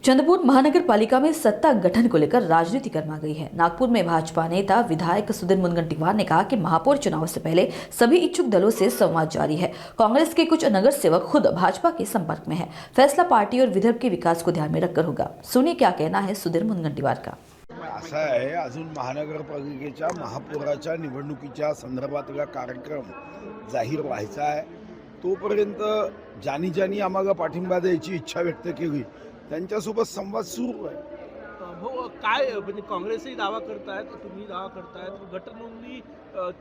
चंद्रपुर महानगर पालिका में सत्ता गठन को लेकर राजनीति गर्मा गई है। नागपुर में भाजपा नेता विधायक सुधीर मुनगंटीवार ने कहा कि महापौर चुनाव से पहले सभी इच्छुक दलों से संवाद जारी है। कांग्रेस के कुछ नगर सेवक खुद भाजपा के संपर्क में है। फैसला पार्टी और विदर्भ के विकास को ध्यान में रखकर होगा। सुनिए क्या कहना है सुधीर मुनगंटीवार का। असं आहे, अजून महानगरपालिकेच्या महापौराच्या निवडणुकीच्या संदर्भातला कार्यक्रम जाहीर व्हायचा आहे। तोपर्यंत ज्यांनी आम्हाला पाठिंबा द्यायची इच्छा व्यक्त केली त्यांच्यासोबत संवाद सुरू आहे। हो, काय म्हणजे काँग्रेसही दावा करतायत, तुम्ही दावा करतायत, गटनोंदणी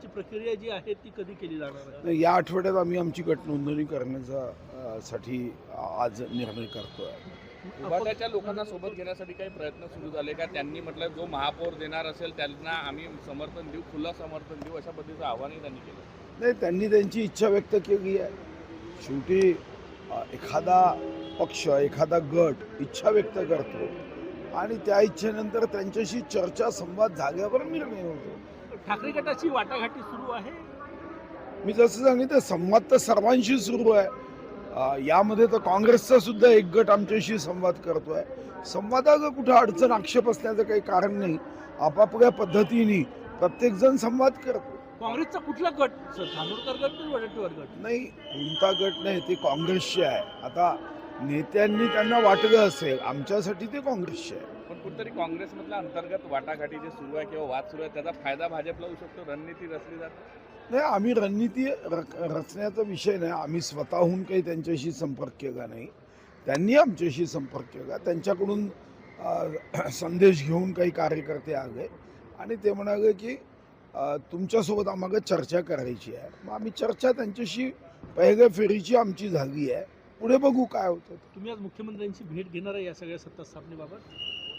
ची प्रक्रिया जी आहे ती कधी केली जाणार आहे? या आठवड्यात आम्ही आमची गटनोंदणी करण्याचा साठी आज निर्णय करतोय। उभाट्याच्या लोकांना सोबत घेण्यासाठी काही प्रयत्न सुरू झाले का? त्यांनी म्हटलं जो महापौर देणार असेल त्यांना आम्ही समर्थन देऊ, खुलं समर्थन देऊ, अशा पद्धतीचं आव्हानही त्यांनी केलं। नाही, त्यांनी त्यांची इच्छा व्यक्त केली आहे। शेवटी एखादा पक्ष, एखादा गट इच्छा व्यक्त करतो आणि त्या इच्छेनंतर त्यांच्याशी चर्चा संवाद झाल्यावर निर्णय होतो। ठाकरे गटाची वाटाघाटी सुरू आहे। मी जसं सांगितलं, संवाद तर सर्वांशी सुरू आहे। यामध्ये तर काँग्रेसचा सुद्धा एक गट आमच्याशी संवाद करतोय। संवादाला कुठे अडचण आक्षेप असण्याचं काही कारण नाही। आपापल्या पद्धतीने प्रत्येक जण संवाद करतो। काँग्रेसचा कुठला गट? धानोरकर गट की वडेट्टीवार गट? नाही, कोणता गट नाही, ते काँग्रेसचे आहे। आता नेत्यांनी त्यांना वाटलं असेल, आमच्यासाठी ते काँग्रेसचे आहे। पण कुठेतरी काँग्रेसमधल्या अंतर्गत वाटाघाटी जे सुरू आहे किंवा वाद सुरू आहे त्याचा फायदा भाजपला होऊ शकतो, रणनीती रचली जाते? नाही, आम्ही रणनीती रचण्याचा विषय नाही। आम्ही स्वतःहून काही त्यांच्याशी संपर्क केला नाही, त्यांनी आमच्याशी संपर्क केला। त्यांच्याकडून संदेश घेऊन काही कार्यकर्ते आले आणि ते म्हणाले की तुमच्यासोबत आम्हाला चर्चा करायची आहे। मग आम्ही चर्चा त्यांच्याशी पहिल्या फेरीची आमची झाली आहे। पुढे बघू काय होतं। तुम्ही आज मुख्यमंत्र्यांची भेट घेणार आहे या सगळ्या सत्ता स्थापनेबाबत?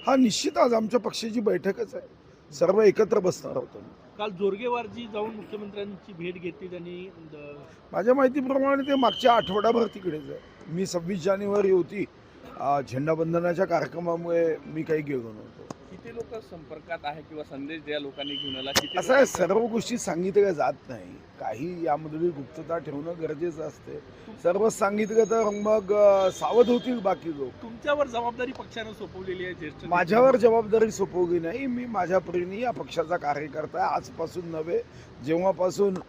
हा, निश्चित आज आमच्या पक्षाची बैठकच आहे, सर्व एकत्र बसणार होतो। काल जोरगेवारजी जाऊन मुख्यमंत्र्यांची भेट घेतली त्यांनी। माझ्या माहितीप्रमाणे ते मागच्या आठवड्याभर तिकडेच आहे। मी 26 जानेवारी होती, झेंडावंदनाच्या कार्यक्रमामुळे मी काही गेलो नव्हतो। किती लोक संपर्कात आहे किंवा संदेश द्या लोकांनी घेऊन आला? असं आहे, सर्व गोष्टी सांगितल्या जात नाही, काही यामध्ये गुप्तता ठेवणं गरजेचं असते। सर्व सांगितलं तर मग सावध होतील बाकी लोक। तुमच्यावर जबाबदारी पक्षानं सोपवलेली आहे ज्येष्ठ। माझ्यावर जबाबदारी सोपवली नाही। मी माझ्या परीने या पक्षाचा कार्यकर्ता आहे। आजपासून नव्हे, जेव्हापासून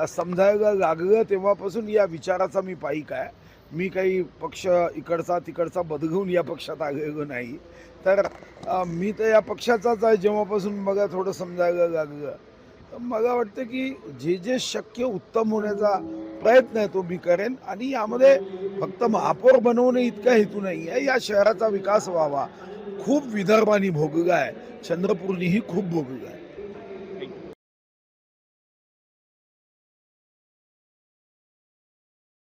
समजायला लागलं तेव्हापासून या विचाराचा मी पाईक आहे। मी काही पक्ष इकडचा तिकडचा बदलून या पक्षात आलेलो नाही, तर मी तर या पक्षाचाच आहे। जेव्हापासून मला थोडं समजायला लागलं तर मला वाटतं की जे जे शक्य उत्तम होण्याचा प्रयत्न आहे तो मी करेन। आणि यामध्ये फक्त महापौर बनवणे इतका हेतू नाही आहे, या शहराचा विकास व्हावा। खूप विदर्भाने भोगला आहे, चंद्रपूरनेही खूप भोगला आहे।